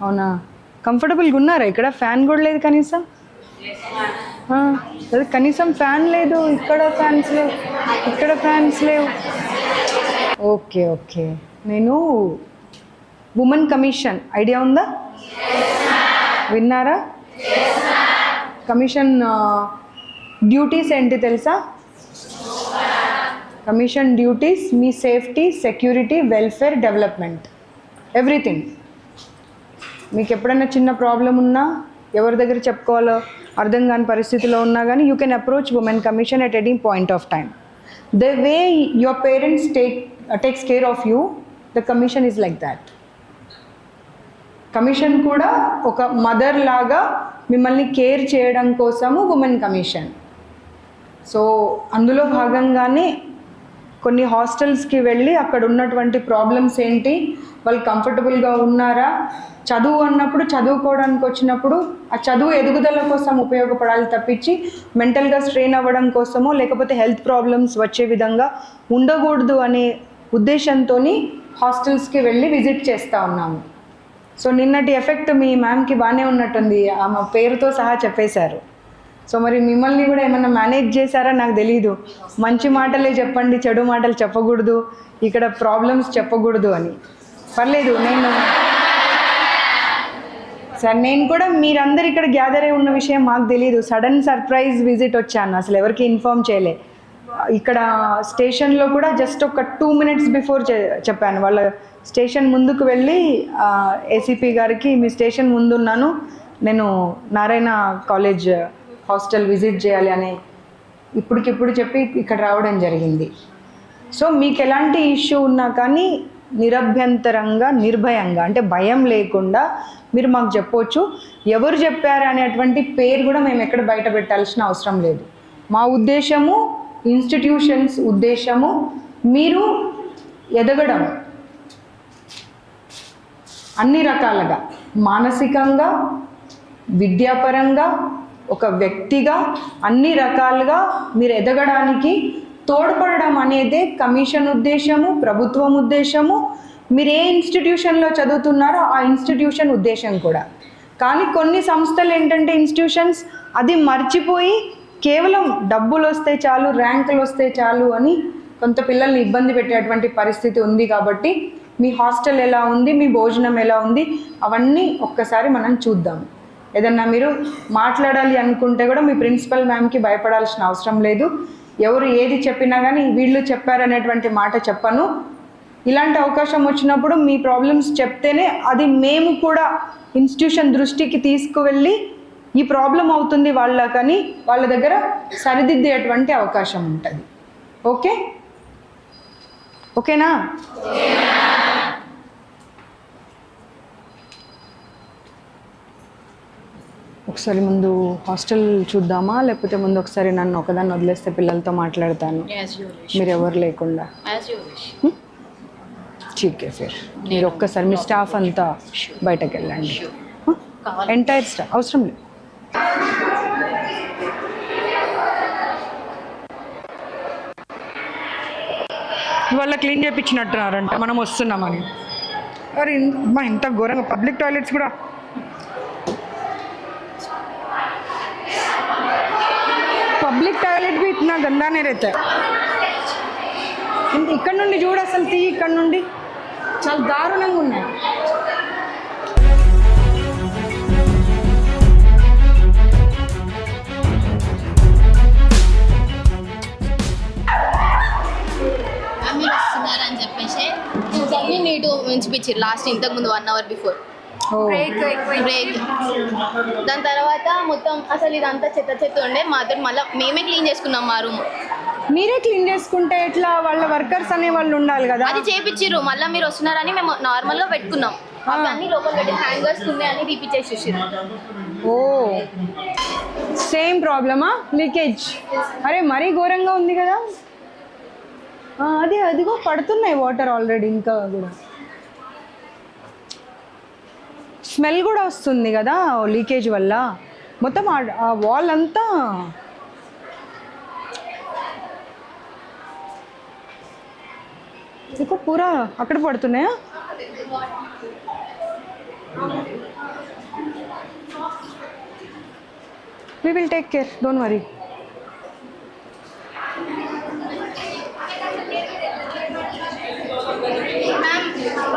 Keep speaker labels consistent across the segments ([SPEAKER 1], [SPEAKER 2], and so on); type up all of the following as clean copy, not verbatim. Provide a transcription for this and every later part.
[SPEAKER 1] అవునా, కంఫర్టబుల్గా ఉన్నారా? ఇక్కడ ఫ్యాన్ కూడా లేదు కనీసం. అదే కనీసం ఫ్యాన్ లేదు, ఇక్కడ ఫ్యాన్స్ లేవు, ఇక్కడ ఫ్యాన్స్ లేవు. ఓకే ఓకే, నేను ఉమెన్ కమిషన్ ఐడియా ఉందా? విన్నారా? కమిషన్ డ్యూటీస్ ఏంటి తెలుసా? కమిషన్ డ్యూటీస్ మీ safety, security, welfare, development, everything. మీకు ఎప్పుడైనా చిన్న ప్రాబ్లం ఉన్నా, ఎవరి దగ్గర చెప్పుకోవాలో అర్థం కాని పరిస్థితిలో ఉన్నా కానీ you can approach women commission at any point of time. The way your parents takes care of you, the commission is like that. Commission కూడా ఒక మదర్ లాగా మిమ్మల్ని కేర్ చేయడం కోసము ఉమెన్ కమిషన్. సో అందులో భాగంగానే కొన్ని హాస్టల్స్కి వెళ్ళి అక్కడ ఉన్నటువంటి ప్రాబ్లమ్స్ ఏంటి, వాళ్ళు కంఫర్టబుల్గా ఉన్నారా, చదువు అన్నప్పుడు చదువుకోవడానికి వచ్చినప్పుడు ఆ చదువు ఎదుగుదల కోసం ఉపయోగపడాలి తప్పించి మెంటల్గా స్ట్రెయిన్ అవ్వడం కోసమో లేకపోతే హెల్త్ ప్రాబ్లమ్స్ వచ్చే విధంగా ఉండకూడదు అనే ఉద్దేశంతో హాస్టల్స్కి వెళ్ళి విజిట్ చేస్తూ ఉన్నాము. సో నిన్నటి ఎఫెక్ట్ మీ మ్యామ్కి బాగానే ఉన్నట్టుంది, ఆమె పేరుతో సహా చెప్పేశారు. సో మరి మిమ్మల్ని కూడా ఏమన్నా మేనేజ్ చేశారా నాకు తెలీదు. మంచి మాటలే చెప్పండి, చెడు మాటలు చెప్పకూడదు, ఇక్కడ ప్రాబ్లమ్స్ చెప్పకూడదు అని. పర్లేదు, నేను కూడా మీరందరు ఇక్కడ గ్యాదర్ అయి ఉన్న విషయం మాకు తెలీదు. సడన్ సర్ప్రైజ్ విజిట్ వచ్చాను, అసలు ఎవరికి ఇన్ఫార్మ్ చేయలే. ఇక్కడ స్టేషన్లో కూడా జస్ట్ ఒక 2 minutes బిఫోర్ చెప్పాను. వాళ్ళ స్టేషన్ ముందుకు వెళ్ళి ఏసీపీ గారికి మీ స్టేషన్ ముందున్నాను, నేను నారాయణ కాలేజ్ హాస్టల్ విజిట్ చేయాలి అని ఇప్పటికిప్పుడు చెప్పి ఇక్కడ రావడం జరిగింది. సో మీకు ఎలాంటి ఇష్యూ ఉన్నా కానీ నిరభ్యంతరంగా, నిర్భయంగా, అంటే భయం లేకుండా మీరు మాకు చెప్పవచ్చు. ఎవరు చెప్పారు అనేటువంటి పేరు కూడా మేము ఎక్కడ బయట పెట్టాల్సిన అవసరం లేదు. మా ఉద్దేశము, ఇన్స్టిట్యూషన్స్ ఉద్దేశము మీరు ఎదగడం అన్ని రకాలుగా, మానసికంగా, విద్యాపరంగా, ఒక వ్యక్తిగా అన్ని రకాలుగా మీరు ఎదగడానికి తోడ్పడడం అనేదే కమిషన్ ఉద్దేశము, ప్రభుత్వం ఉద్దేశము, మీరు ఏ ఇన్స్టిట్యూషన్లో చదువుతున్నారో ఆ ఇన్స్టిట్యూషన్ ఉద్దేశం కూడా. కానీ కొన్ని సంస్థలు ఏంటంటే ఇన్స్టిట్యూషన్స్ అది మర్చిపోయి కేవలం డబ్బులు వస్తే చాలు, ర్యాంకులు వస్తే చాలు అని కొంత పిల్లల్ని ఇబ్బంది పెట్టేటువంటి పరిస్థితి ఉంది. కాబట్టి మీ హాస్టల్ ఎలా ఉంది, మీ భోజనం ఎలా ఉంది, అవన్నీ ఒక్కసారి మనం చూద్దాం. ఏదన్నా మీరు మాట్లాడాలి అనుకుంటే కూడా మీ ప్రిన్సిపల్ మ్యామ్కి భయపడాల్సిన అవసరం లేదు. ఎవరు ఏది చెప్పినా కానీ వీళ్ళు చెప్పారనేటువంటి మాట చెప్పను. ఇలాంటి అవకాశం వచ్చినప్పుడు మీ ప్రాబ్లమ్స్ చెప్తేనే అది మేము కూడా ఇన్స్టిట్యూషన్ దృష్టికి తీసుకువెళ్ళి ఈ ప్రాబ్లం అవుతుంది వాళ్ళకని వాళ్ళ దగ్గర సరిదిద్దేటువంటి అవకాశం ఉంటుంది. ఓకే, ఓకేనా? ఒకసారి ముందు హాస్టల్ చూద్దామా, లేకపోతే ముందు ఒకసారి నన్ను ఒకదాన్ని వదిలేస్తే పిల్లలతో మాట్లాడతాను, మీరు ఎవరు లేకుండా. చీకే ఫిర్ మీరు ఒక్కసారి మీ స్టాఫ్ అంతా బయటకు వెళ్ళండి. ఎంటైర్ స్టాఫ్ అవసరం లేదు. ఇవాళ క్లీన్ చేయించినట్టున్నారంట మనం వస్తున్నామని. అరే మా ఇంత ఘోరంగా పబ్లిక్ టాయిలెట్స్ కూడా. పబ్లిక్ టాయిలెట్ भी इतना गंदा नहीं रहता है. ఇక్కడ నుండి చూడు అసలు తీ, ఇక్కడ నుండి చాలా దారుణంగా ఉన్నాయి.
[SPEAKER 2] మీరు వస్తున్నారని చెప్పేసి అన్ని నీటు ఉంచిపించారు లాస్ట్ ఇంతకుముందు 1 hour బిఫోర్ బ్రేక్. దాని తర్వాత మొత్తం అసలు ఇదంతా చెత్త ఉండే మాత్రం మళ్ళీ మేమే క్లీన్ చేసుకున్నాం మా రూమ్.
[SPEAKER 1] మీరే క్లీన్ చేసుకుంటే ఎట్లా? వాళ్ళ వర్కర్స్ అనే వాళ్ళు ఉండాలి కదా.
[SPEAKER 2] అది చేపించారు, మళ్ళీ మీరు వస్తున్నారని మేము నార్మల్గా పెట్టుకున్నాం. అన్ని లోపల పెట్టి హ్యాంగర్స్ ఉన్నాయని తీపిచ్చేసి.
[SPEAKER 1] ఓ సేమ్ ప్రాబ్లమా? లీకేజ్? అరే మరీ ఘోరంగా ఉంది కదా. అదిగో పడుతున్నాయి వాటర్ ఆల్రెడీ. ఇంకా కూడా స్మెల్ కూడా వస్తుంది కదా లీకేజ్ వల్ల. మొత్తం ఆ వాల్ అంతా పూరా అక్కడ పడుతున్నాయా? We will take care, don't worry.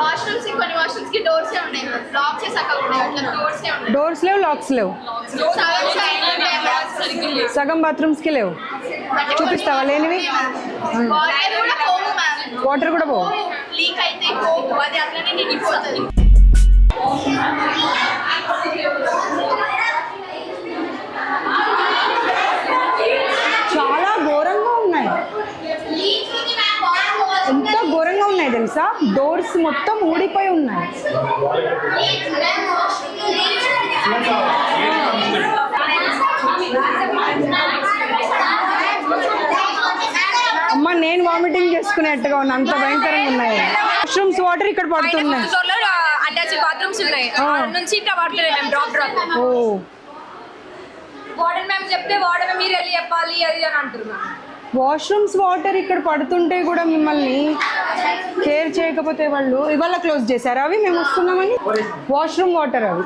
[SPEAKER 2] Washrooms కొన్ని వాష్రూమ్స్ కి డోర్స్ ఉన్నాయి లాక్ చేసాక ఉన్నాయి అట్లా డోర్స్ ఉన్నాయి
[SPEAKER 1] డోర్స్ లేవు, లాక్స్ లేవు, సగం బాత్రూమ్స్కి లేవు. చూపిస్తావా లేనివి? వాటర్ కూడా పోవు.
[SPEAKER 2] లీక్ అయితే పోవు, అది అట్లనే నిండిపోతుంది.
[SPEAKER 1] చాలా ఘోరంగా ఉన్నాయి, ఎంత ఘోరంగా ఉన్నాయి తెలుసా? డోర్స్ మొత్తం ఊడిపోయి ఉన్నాయి. అమ్మ నేను వామిటింగ్ చేసుకునేట్టుగా ఉన్నా, అంత భయంకరంగా ఉన్నాయి. వాష్రూమ్స్ వాటర్ ఇక్కడ పడుతున్నాయి.
[SPEAKER 3] అటాచ్ బాత్రూమ్స్ ఉన్నాయి, నుంచి ఇట్లా పడుతున్నాయి. మేము డ్రాప్
[SPEAKER 1] ఓ
[SPEAKER 3] వార్డెన్ మ్యామ్ చెప్తే వార్డెన్ మీరు వెళ్ళి చెప్పాలి అది అని అంటున్నాను.
[SPEAKER 1] వాష్రూమ్స్ వాటర్ ఇక్కడ పడుతుంటే కూడా మిమ్మల్ని కేర్ చేయకపోతే వాళ్ళు ఇవాళ క్లోజ్ చేశారు అవి మేము వస్తున్నామని. వాష్రూమ్ వాటర్ అవి.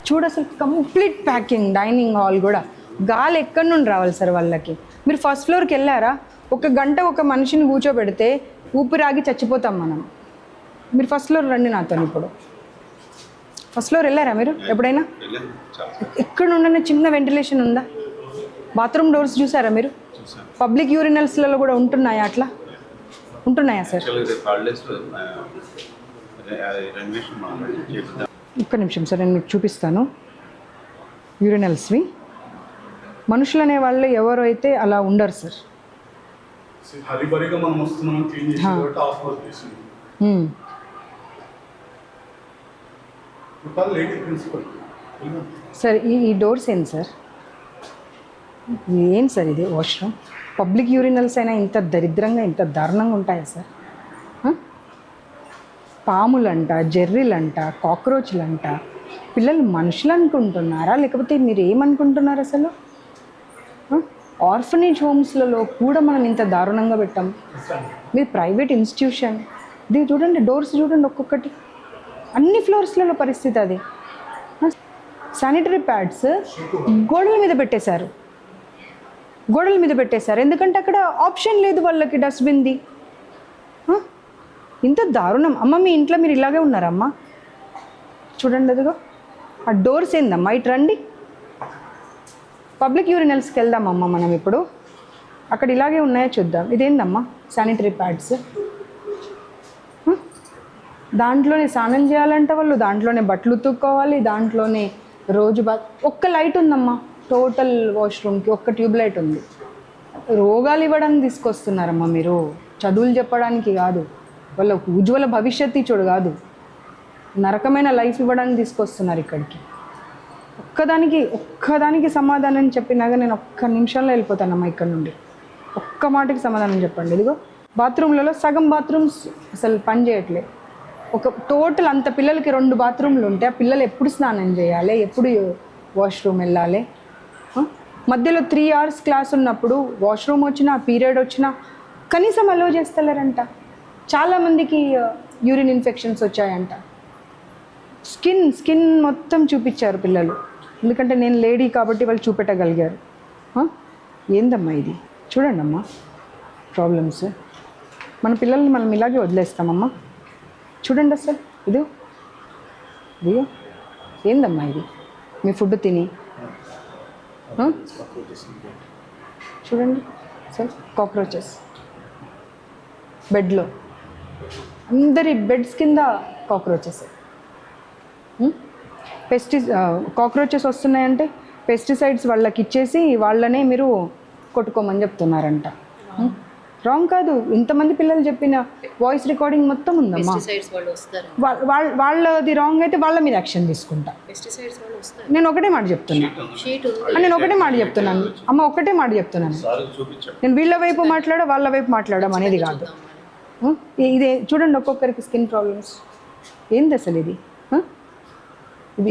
[SPEAKER 1] చూడు అసలు కంప్లీట్ ప్యాకింగ్. డైనింగ్ హాల్ కూడా గాలి ఎక్కడి నుండి రావాలి సార్ వాళ్ళకి? మీరు ఫస్ట్ ఫ్లోర్కి వెళ్ళారా? ఒక గంట ఒక మనిషిని కూర్చోబెడితే ఊపిరాగి చచ్చిపోతాం మనం. మీరు ఫస్ట్ ఫ్లోర్ రండి నాతో. ఇప్పుడు ఫస్ట్ ఫ్లోర్ వెళ్ళారా మీరు ఎప్పుడైనా? ఎక్కడ ఉండనే చిన్న వెంటిలేషన్ ఉందా? బాత్రూమ్ డోర్స్ చూసారా మీరు? పబ్లిక్ యూరినల్స్లలో కూడా ఉంటున్నాయా? అట్లా ఉంటున్నాయా సార్? ఒక్క నిమిషం సార్, నేను మీకు చూపిస్తాను యూరినల్స్వి. మనుషులు అనే వాళ్ళు ఎవరు అయితే అలా ఉండరు సార్.
[SPEAKER 4] హరిబరిగా మనం వస్తున్నాం క్లీన్ చేసి టాస్క్ ఫోర్స్ చేసింది. లేడీ ప్రిన్సిపల్
[SPEAKER 1] సార్ ఈ డోర్స్ ఏంటి సార్? ఏం సార్ ఇది? వాష్రూమ్ పబ్లిక్ యూరినల్స్ అయినా ఇంత దరిద్రంగా ఇంత దారుణంగా ఉంటాయా సార్? పాములంట, జెర్రీలంట, కాక్రోచ్లంట. పిల్లలు మనుషులు అనుకుంటున్నారా లేకపోతే మీరు ఏమనుకుంటున్నారు అసలు? ఆర్ఫనేజ్ హోమ్స్లలో కూడా మనం ఇంత దారుణంగా పెట్టాం. మీరు ప్రైవేట్ ఇన్స్టిట్యూషన్. ఇది చూడండి, డోర్స్ చూడండి ఒక్కొక్కటి. అన్ని ఫ్లోర్స్లలో పరిస్థితి అది. శానిటరీ ప్యాడ్స్ గోడల మీద పెట్టేశారు, గోడల మీద పెట్టేశారు. ఎందుకంటే అక్కడ ఆప్షన్ లేదు వాళ్ళకి డస్ట్బిన్ది. ఇంత దారుణం. అమ్మ మీ ఇంట్లో మీరు ఇలాగే ఉన్నారమ్మా? చూడండి అదిగో ఆ డోర్స్ ఏందమ్మా? ఇటు రండి, పబ్లిక్ యూరినల్స్కి వెళ్దామమ్మా మనం ఇప్పుడు. అక్కడ ఇలాగే ఉన్నాయో చూద్దాం. ఇదేందమ్మా? Sanitary pads. దాంట్లోనే స్నానం చేయాలంటే వాళ్ళు, దాంట్లోనే బట్టలు ఉతుక్కోవాలి, దాంట్లోనే రోజు ఒక్క లైట్ ఉందమ్మా టోటల్ వాష్రూమ్కి, ఒక్క ట్యూబ్ లైట్ ఉంది. రోగాలు ఇవ్వడానికి తీసుకొస్తున్నారమ్మా మీరు, చదువులు చెప్పడానికి కాదు. వాళ్ళ ఉజ్వల భవిష్యత్తు ఇచ్చుడు కాదు, నరకమైన లైఫ్ ఇవ్వడానికి తీసుకొస్తున్నారు ఇక్కడికి. ఒక్కదానికి సమాధానం చెప్పినాక నేను ఒక్క నిమిషంలో వెళ్ళిపోతానమ్మా ఇక్కడ నుండి. ఒక్క మాటకి సమాధానం చెప్పండి. ఇదిగో బాత్రూమ్లలో సగం బాత్రూమ్స్ అసలు పని చేయట్లే. ఒక టోటల్ అంత పిల్లలకి 2 బాత్రూమ్లు ఉంటే ఆ పిల్లలు ఎప్పుడు స్నానం చేయాలి, ఎప్పుడు వాష్రూమ్ వెళ్ళాలి? మధ్యలో 3 hours క్లాస్ ఉన్నప్పుడు వాష్రూమ్ వచ్చినా, పీరియడ్ వచ్చినా కనీసం అలో చేస్తలేరంట. చాలామందికి యూరిన్ ఇన్ఫెక్షన్స్ వచ్చాయంట. స్కిన్ మొత్తం చూపించారు పిల్లలు. ఎందుకంటే నేను లేడీ కాబట్టి వాళ్ళు చూపెట్టగలిగారు. ఏందమ్మా ఇది? చూడండి అమ్మా ప్రాబ్లమ్స్. మన పిల్లల్ని మనం ఇలాగే వదిలేస్తామమ్మా. చూడండి అసలు ఇదిగో ఏందమ్మా ఇది? మీ ఫుడ్ తిని చూడండి సార్, కాక్రోచెస్ బెడ్లో, అందరి బెడ్స్ కింద కాక్రోచెస్. కాక్రోచెస్ వస్తున్నాయంటే పెస్టిసైడ్స్ వాళ్ళకి ఇచ్చేసి వాళ్ళనే మీరు కొట్టుకోమని చెప్తున్నారంట. రాంగ్ కాదు. ఇంతమంది పిల్లలు చెప్పిన వాయిస్ రికార్డింగ్ మొత్తం ఉందమ్మా. వాళ్ళది రాంగ్ అయితే వాళ్ళ మీద యాక్షన్ తీసుకుంటా. నేను ఒకటే మాట చెప్తున్నాను అమ్మ, ఒకటే మాట చెప్తున్నాను. నేను వీళ్ళ వైపు మాట్లాడా వాళ్ళ వైపు మాట్లాడడం అనేది కాదు. ఇదే చూడండి, ఒక్కొక్కరికి స్కిన్ ప్రాబ్లమ్స్. ఏంది అసలు ఇది?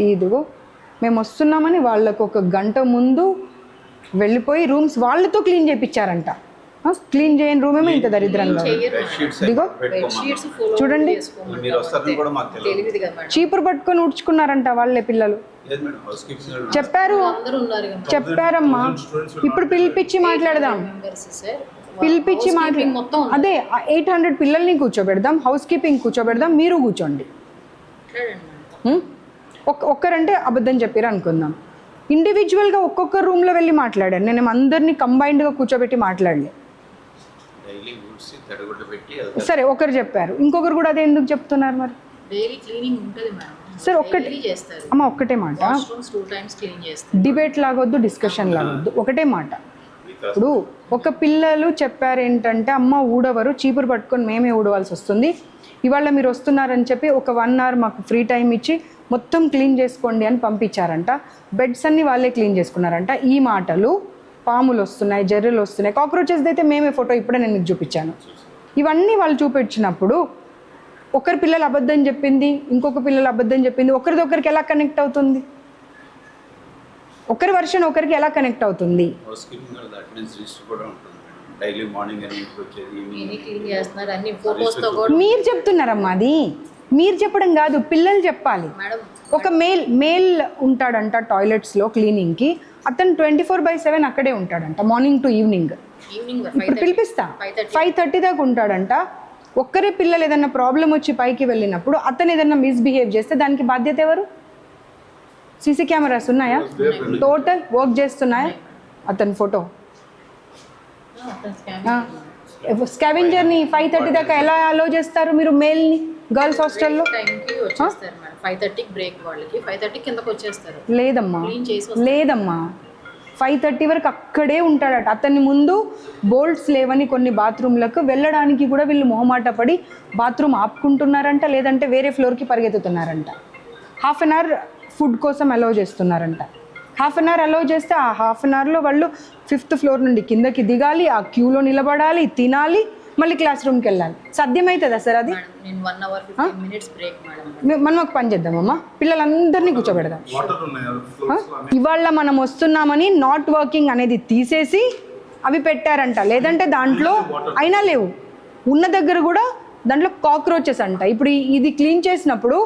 [SPEAKER 1] ఇదిగో మేము వస్తున్నామని వాళ్ళకు 1 గంట ముందు వెళ్ళిపోయి రూమ్స్ వాళ్ళతో క్లీన్ చేయించారంట. క్లీన్ చేయని రూమ్ ఏమో ఇంత దరిద్రంగా ఉంది. ఇదిగో చూడండి,
[SPEAKER 5] మీరు వస్తారని కూడా మాకు తెలియదు.
[SPEAKER 1] చీపురు పట్టుకొని ఉడ్చుకున్నారంట వాళ్ళే పిల్లలు.
[SPEAKER 5] లేదు మేడం, హౌస్ కీపింగ్
[SPEAKER 1] చెప్పారమ్మా. ఇప్పుడు పిలిపించి మాట్లాడదాం, పిలిపించి అదే 800 పిల్లల్ని కూర్చోబెడదాం, హౌస్ కీపింగ్ కూర్చోబెడదాం, మీరు కూర్చోండి. ఒక్కరంటే అబద్ధం చెప్పారు అనుకుందాం. ఇండివిజువల్గా ఒక్కొక్క రూమ్లో వెళ్ళి మాట్లాడాను నేను, అందరినీ కంబైన్డ్గా కూర్చోబెట్టి మాట్లాడలే. సరే ఒకరు చెప్పారు, ఇంకొకరు కూడా అదే ఎందుకు చెప్తున్నారు మరి?
[SPEAKER 6] డైలీ క్లీనింగ్ ఉంటుంది మేడం.
[SPEAKER 1] సరే అమ్మ ఒక్కటే మాట,
[SPEAKER 6] 2 times క్లీన్ చేస్తారు.
[SPEAKER 1] డిబేట్ లాగొద్దు, డిస్కషన్ లాగొద్దు, ఒకటే మాట. ఇప్పుడు ఒక పిల్లలు చెప్పారు ఏంటంటే అమ్మ ఊడవరు, చీపురు పట్టుకొని మేమే ఊడవాల్సి వస్తుంది, ఇవాళ మీరు వస్తున్నారని చెప్పి ఒక 1 hour మాకు ఫ్రీ టైం ఇచ్చి మొత్తం క్లీన్ చేసుకోండి అని పంపించారంట. బెడ్స్ అన్నీ వాళ్ళే క్లీన్ చేసుకున్నారంట. ఈ మాటలు పాములు వస్తున్నాయి, జర్రెలు వస్తున్నాయి, కాక్రోచెస్ అయితే మేమే ఫోటో ఇప్పుడే నేను మీకు చూపించాను. ఇవన్నీ వాళ్ళు చూపించినప్పుడు ఒకరి పిల్లలు అబద్ధం చెప్పింది, ఇంకొక పిల్లలు అబద్ధం చెప్పింది, ఒకరిదొకరికి ఎలా కనెక్ట్ అవుతుంది? ఒకరి వర్షన్ ఒకరికి ఎలా కనెక్ట్ అవుతుంది? మీరు చెప్తున్నారమ్మా, అది మీరు చెప్పడం కాదు, పిల్లలు చెప్పాలి. ఒక మేల్ ఉంటాడంట టాయిలెట్స్లో క్లీనింగ్కి, అతను 24/7 అక్కడే ఉంటాడంట, మార్నింగ్ టు ఈవినింగ్. ఇప్పుడు పిలిపిస్తా 5:30 దాకా ఉంటాడంట. ఒక్కరే పిల్లలు ఏదైనా ప్రాబ్లం వచ్చి పైకి వెళ్ళినప్పుడు అతను ఏదైనా మిస్బిహేవ్ చేస్తే దానికి బాధ్యత ఎవరు? సీసీ కెమెరాస్ ఉన్నాయా? టోటల్ వర్క్ చేస్తున్నాయా? అతని ఫోటో స్కావెంజర్ని 5:30 దాకా ఎలా అలో చేస్తారు మీరు మేల్ని గర్ల్స్ హాస్టల్లో?
[SPEAKER 6] 5:30 బ్రేక్ వాళ్ళకి, 5:30 కిందకు వచ్చేస్తారు.
[SPEAKER 1] లేదమ్మా 5:30 వరకు అక్కడే ఉంటాడట. అతని ముందు బోల్ట్స్ లేవని కొన్ని బాత్రూమ్లకు వెళ్ళడానికి కూడా వీళ్ళు మొహమాట పడి బాత్రూమ్ ఆపుకుంటున్నారంట, లేదంటే వేరే ఫ్లోర్కి పరిగెత్తుతున్నారంట. 1/2 hour ఫుడ్ కోసం అలౌ చేస్తున్నారంట. 1/2 hour అలౌ చేస్తే ఆ 1/2 hourలో వాళ్ళు 5th floor నుండి కిందకి దిగాలి, ఆ క్యూలో నిలబడాలి, తినాలి, మళ్ళీ క్లాస్ రూమ్కి వెళ్ళాలి. సాధ్యమవుతుందా సార్ అది?
[SPEAKER 6] నేను 1 hour 15 minutes బ్రేక్ మేడం.
[SPEAKER 1] మనం ఒక పని చేద్దామమ్మా, పిల్లలందరినీ కూర్చోబెడదాం. ఇవాళ మనం వస్తున్నామని నాట్ వర్కింగ్ అనేది తీసేసి అవి పెట్టారంట, లేదంటే దాంట్లో అయినా లేవు, ఉన్న దగ్గర కూడా దాంట్లో కాక్రోచెస్ అంట. ఇప్పుడు ఇది క్లీన్ చేసినప్పుడు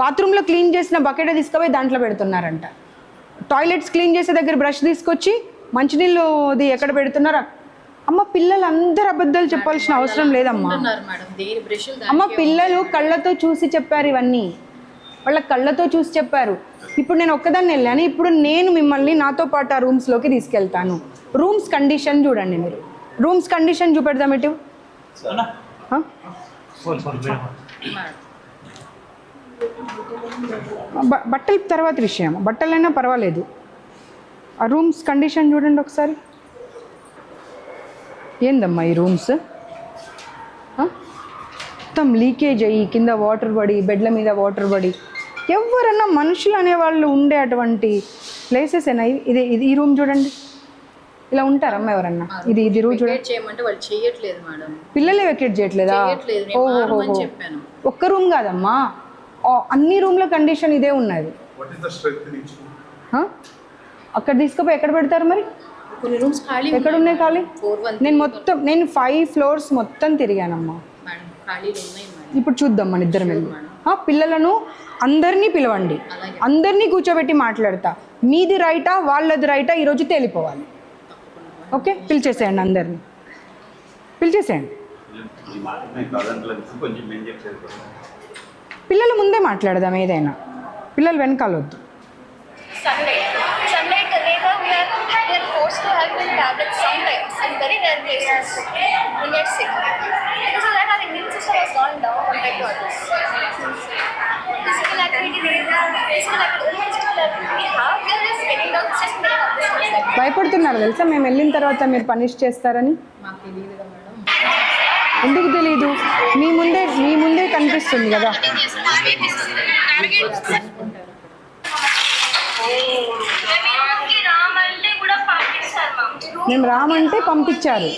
[SPEAKER 1] బాత్రూంలో క్లీన్ చేసిన బకెట్ తీసుకుపోయి దాంట్లో పెడుతున్నారంట. టాయిలెట్స్ క్లీన్ చేసే దగ్గర బ్రష్ తీసుకొచ్చి మంచినీళ్ళుది ఎక్కడ పెడుతున్నారు? అమ్మ పిల్లలందరూ అబద్ధాలు చెప్పాల్సిన అవసరం లేదమ్మా. అమ్మ పిల్లలు కళ్ళతో చూసి చెప్పారు, ఇవన్నీ వాళ్ళ కళ్ళతో చూసి చెప్పారు. ఇప్పుడు నేను ఒక్కదాన్ని వెళ్ళాను, ఇప్పుడు నేను మిమ్మల్ని నాతో పాటు ఆ రూమ్స్లోకి తీసుకెళ్తాను. రూమ్స్ కండిషన్ చూడండి, మీరు రూమ్స్ కండిషన్ చూపెడదాం. ఇటు బట్టల తర్వాత విషయం, బట్టలైనా పర్వాలేదు, ఆ రూమ్స్ కండిషన్ చూడండి ఒకసారి. ఏందమ్మా ఈ రూమ్స్ మొత్తం లీకేజ్ అయ్యి కింద వాటర్ పడి, బెడ్ల మీద వాటర్ పడి, ఎవరన్నా మనుషులు అనేవాళ్ళు ఉండే అటువంటి ప్లేసెస్ అయినా ఇది ఈ రూమ్ చూడండి, ఇలా ఉంటారమ్మా ఎవరన్నా? ఇది రూమ్ చూడండి. పిల్లలే వెకేట్ చేయట్లేదా? ఓహో, ఒక్క రూమ్ కాదమ్మా, అన్ని రూమ్ల కండిషన్ ఇదే ఉన్నది. అక్కడ తీసుకుపోయి ఎక్కడ పెడతారు మరి? ఎక్కడ ఉన్నాయి ఖాళీ? నేను 5 floors మొత్తం తిరిగానమ్మా. ఇప్పుడు చూద్దాం మన ఇద్దరం వెళ్ళి. పిల్లలను అందరినీ పిలవండి, అందరినీ కూర్చోబెట్టి మాట్లాడతా. మీది రైటా వాళ్ళది రైటా ఈరోజు తేలిపోవాలి. ఓకే, పిలిచేసేయండి, అందరినీ పిలిచేసేయండి. పిల్లల ముందే మాట్లాడదాం ఏదైనా, పిల్లలు వెనకాలొద్దు.
[SPEAKER 7] To have been tablets sometimes in very rare cases when you're sick. Because of that, our immune system has gone down compared to others. Physical activity we have, only physical activity we have, we are just getting down, just getting up this much.
[SPEAKER 1] భయపడుతున్నారు తెలుసా మేము వెళ్ళిన తర్వాత మీరు punish చేస్తారని? ఎందుకు తెలీదు? మీ ముందే కనిపిస్తుంది కదా. మేము రామంటే పంపించారు.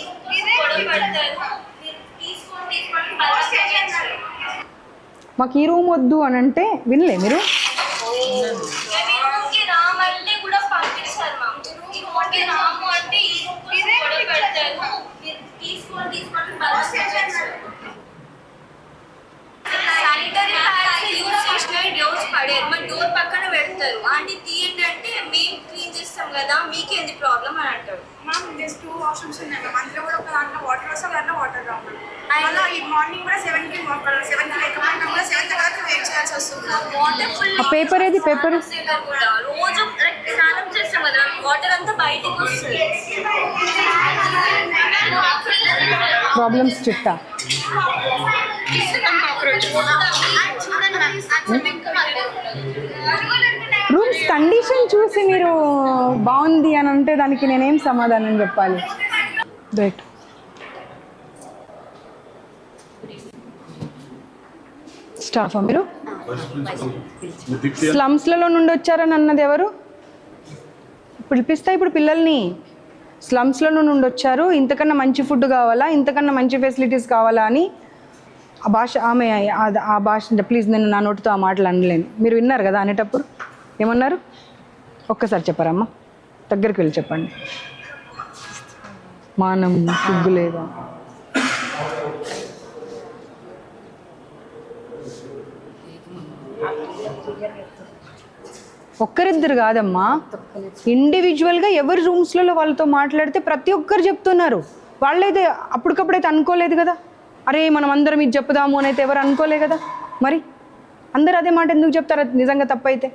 [SPEAKER 1] మాకు ఈ రూమ్ వద్దు అని అంటే వినలే మీరు?
[SPEAKER 8] శానిటరీ ప్యాడ్స్ యూజ్ చేసినవి డోర్స్ పడేరు మరి డోర్ పక్కన పెడతారు ఆంటీ తీయండి అంటే మేము క్లీన్ చేస్తాం కదా మీకేంది ప్రాబ్లం అని అంటారు.
[SPEAKER 7] మ్యామ్ జస్ట్ 2 ఆప్షన్స్ ఉన్నాయి మ్యామ్. అందులో కూడా ఒక దాంట్లో వాటర్ వస్తే దాంట్లో వాటర్ రావు. మళ్ళీ ఈ మార్నింగ్ కూడా 7కి లేకపోయినా కూడా 7 తర్వాత వెయిట్ చేయాల్సి వస్తుంది. వాటర్ ఫుల్
[SPEAKER 1] ఆ పేపర్ ఏది పేపర్
[SPEAKER 8] కూడా రోజు స్నానం చేస్తాం కదా వాటర్ అంతా బయటకు వస్తుంది.
[SPEAKER 1] ప్రాబ్లమ్స్ చిట్టా రూమ్స్ కండిషన్ చూసి మీరు బాగుంది అని అంటే దానికి నేనేం సమాధానం చెప్పాలి? రైట్. స్టాఫా మీరు? స్లమ్స్లలో నుండి వచ్చారని అన్నది ఎవరు? పిలిపిస్తా ఇప్పుడు పిల్లల్ని. స్లమ్స్లో నుండి వచ్చారు, ఇంతకన్నా మంచి ఫుడ్ కావాలా, ఇంతకన్నా మంచి ఫెసిలిటీస్ కావాలా అని ఆ భాష ఆమె ఆ భాష ప్లీజ్ నేను నా నోటితో ఆ మాటలు అనలేను. మీరు విన్నారు కదా అనేటప్పుడు ఏమన్నారు? ఒక్కసారి చెప్పారమ్మా, దగ్గరికి వెళ్ళి చెప్పండి. మానం సిగ్గు లేదా? ఒక్కరిద్దరు కాదమ్మా, ఇండివిజువల్గా ఎవరి రూమ్స్లలో వాళ్ళతో మాట్లాడితే ప్రతి ఒక్కరు చెప్తున్నారు. వాళ్ళైతే అప్పటికప్పుడైతే అనుకోలేదు కదా, అరే మనం అందరం ఇది చెప్పుదాము అని అయితే ఎవరు అనుకోలే కదా. మరి అందరు అదే మాట ఎందుకు చెప్తారు? అది నిజంగా తప్పైతే.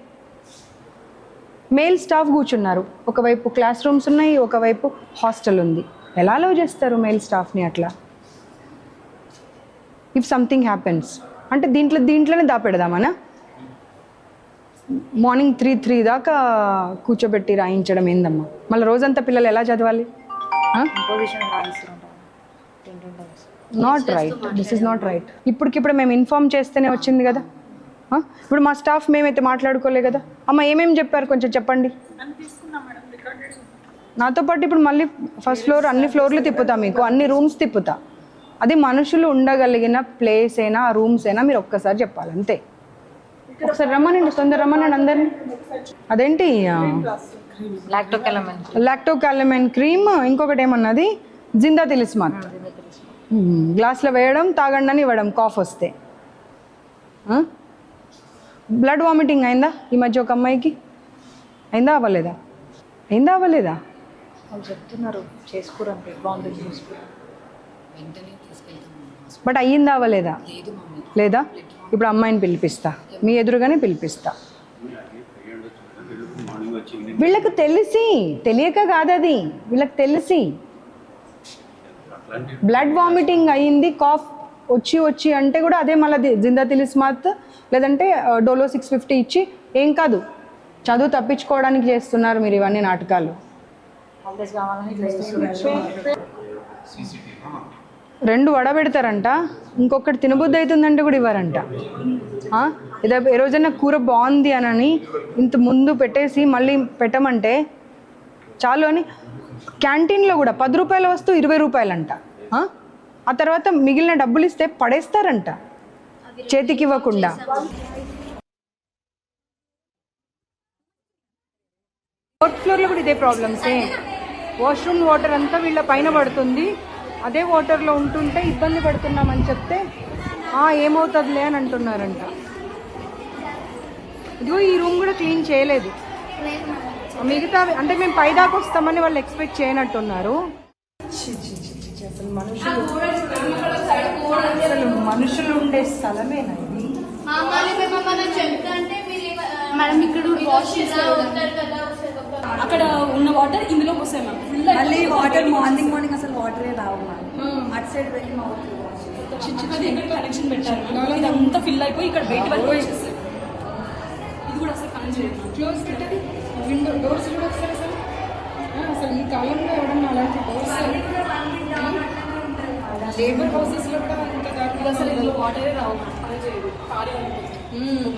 [SPEAKER 1] మేల్ స్టాఫ్ కూర్చున్నారు, ఒకవైపు క్లాస్ రూమ్స్ ఉన్నాయి, ఒకవైపు హాస్టల్ ఉంది. ఎలా అలౌ చేస్తారు మేల్ స్టాఫ్ని అట్లా? ఇఫ్ సంథింగ్ హ్యాపెన్స్ అంటే దీంట్లోనే దాపెడదామనా? మార్నింగ్ 3 దాకా కూర్చోబెట్టి రాయించడం ఏందమ్మా? మళ్ళీ రోజంతా పిల్లలు ఎలా చదవాలి? Not right, this is not right. ఇప్పటికిప్పుడు మేము ఇన్ఫార్మ్ చేస్తేనే వచ్చింది కదా. ఇప్పుడు మా స్టాఫ్ మేమైతే మాట్లాడుకోలే కదా. అమ్మ ఏమేమి చెప్పారు కొంచెం చెప్పండి. నాతో పాటు ఇప్పుడు మళ్ళీ ఫస్ట్ ఫ్లోర్ అన్ని ఫ్లోర్లు తిప్పుతా, మీకు అన్ని రూమ్స్ తిప్పుతా. అది మనుషులు ఉండగలిగిన ప్లేస్ అయినా రూమ్స్ అయినా మీరు ఒక్కసారి చెప్పాలి అంతే. ఒకసారి రమ్మనండి, తొందర రమ్మనండి అందరినీ. అదేంటి లాక్టోకాలమైన్ క్రీమ్, ఇంకొకటి ఏమన్నది జిందా తిలిస్మాత్ గ్లాస్లో వేయడం, తాగండి అని ఇవ్వడం కాఫ్ వస్తే. బ్లడ్ వామిటింగ్ అయిందా ఈ మధ్య ఒక అమ్మాయికి? అయిందా అవ్వలేదా? అయిందా అవ్వలేదా?
[SPEAKER 6] చెప్తున్నారు చేసుకోరండి, బాగుంది.
[SPEAKER 1] బట్ అయ్యిందా అవ్వలేదా? లేదా? ఇప్పుడు అమ్మాయిని పిలిపిస్తా, మీ ఎదురుగానే పిలిపిస్తా. వీళ్ళకి తెలిసి తెలియక కాదు, అది వీళ్ళకి తెలిసి బ్లడ్ వామిటింగ్ అయ్యింది, కాఫ్ వచ్చి అంటే కూడా అదే మళ్ళీ జిందా తిలిస్మాత్ లేదంటే డోలో 650 ఇచ్చి ఏం కాదు, చదువు తప్పించుకోవడానికి చేస్తున్నారు మీరు ఇవన్నీ నాటకాలు. రెండు వడబెడతారంట, ఇంకొకటి తినబుద్ధి అవుతుందంటే కూడా ఇవ్వరంట. ఇదే ఏ రోజైనా కూర బాగుంది అని ఇంత ముందు పెట్టేసి మళ్ళీ పెట్టమంటే చాలు అని. క్యాంటీన్లో కూడా 10 రూపాయల వస్తువు 20 రూపాయలంట. ఆ తర్వాత మిగిలిన డబ్బులు ఇస్తే పడేస్తారంట చేతికి ఇవ్వకుండా. ఫోర్త్ ఫ్లోర్లో కూడా ఇదే ప్రాబ్లమ్సే. వాష్రూమ్ వాటర్ అంతా వీళ్ళ పైన పడుతుంది, అదే వాటర్లో ఉంటుంటే ఇబ్బంది పడుతున్నామని చెప్తే ఏమవుతుందిలే అని అంటున్నారంట. ఇదిగో ఈ రూమ్ కూడా క్లీన్ చేయలేదు. మిగతా అంటే మేము పైదాకా వస్తామని వాళ్ళు ఎక్స్పెక్ట్ చేయనట్టున్నారు. అసలు మనుషులు ఉండే స్థలమేనా ఇది?
[SPEAKER 2] మేడం ఇక్కడ
[SPEAKER 3] అక్కడ ఉన్న వాటర్ ఇందులోకి వస్తాయి మ్యామ్.
[SPEAKER 9] మళ్ళీ వాటర్ మార్నింగ్ అసలు వాటరే రావు మ్యామ్. అటు సైడ్ వెళ్ళి మా
[SPEAKER 3] చిన్నది ఇక్కడ కనెక్షన్ పెట్టారు మ్యామ్. ఇదంతా ఫిల్ అయిపోయి ఇక్కడ బయట వరకు వచ్చేస్తుంది. ఇది కూడా అసలు కనెక్ట్ చేయదు.
[SPEAKER 1] క్లోజ్ పెట్టది విండో డోర్స్ కూడా వస్తారు అసలు. అసలు ఈ కాలంలో ఎవడన్నా అలాంటి డోర్స్ లేబర్ హౌసెస్లో కూడా
[SPEAKER 3] ఇది అసలు ఇందులో వాటరే రావు మ్యామ్. పని చేయదు, ఖాళీ ఉంటుంది.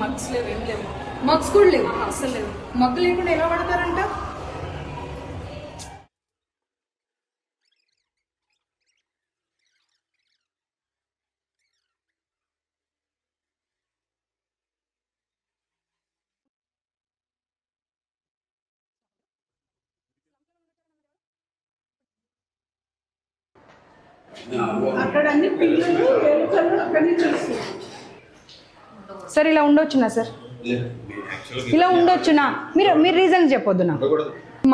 [SPEAKER 3] మగ్స్ లేవు, ఏం లేవు.
[SPEAKER 1] మగ్స్ కూడా లేవు
[SPEAKER 3] అసలు లేవు.
[SPEAKER 1] మగ్గు లేకుండా ఎలా పడతారంట?
[SPEAKER 10] అక్కడ అన్ని పిల్లలు ఎలుకలు అక్కడి నుంచి వస్తాయి.
[SPEAKER 1] సార్ ఇలా ఉండొచ్చునా సార్? ఇలా ఉండొచ్చునా? మీరు రీజన్ చెప్పొద్దు నా.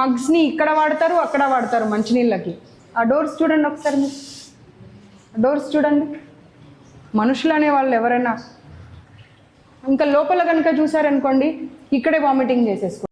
[SPEAKER 1] మగ్స్ని ఇక్కడ వాడతారు, అక్కడ వాడతారు మంచినీళ్ళకి. ఆ డోర్స్ చూడండి ఒకసారి, మీరు డోర్స్ చూడండి. మనుషులు అనే వాళ్ళు ఎవరైనా ఇంకా లోపల కనుక చూసారనుకోండి, ఇక్కడే వామిటింగ్ చేసేసుకో.